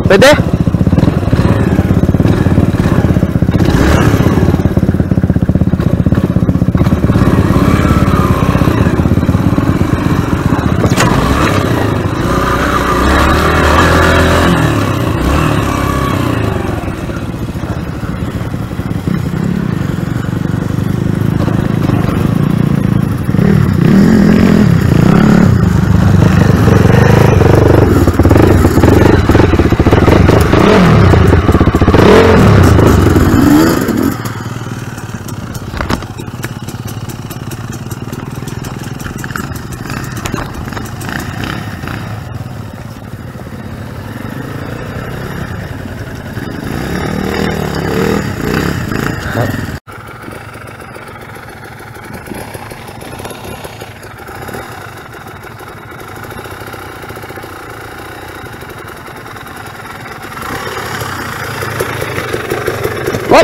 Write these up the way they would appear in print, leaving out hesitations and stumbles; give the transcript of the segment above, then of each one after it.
Pwede? What?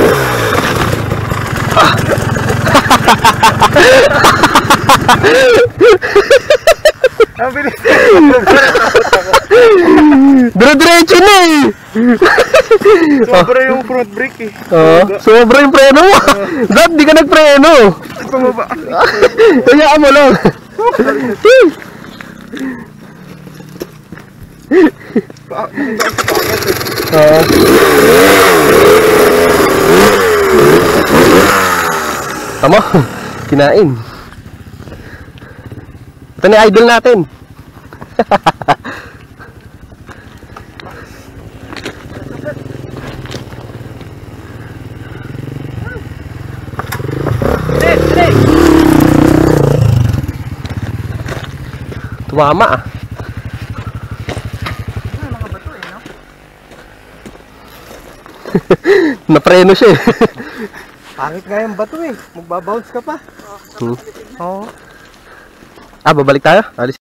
Ang bilis. Dire-diretso na eh. Sobra yung front brake eh. Sobra yung preno mo. Dad, di ka nagpreno. Pumaba. Hayaan mo lang. Tama, kinain. Ito na idol natin. Tumama ah. Mga bato eh, no? Napreno siya eh. Pangit nga yung bato eh. Magbabounce ka pa. Oo. Babalik tayo? Alis.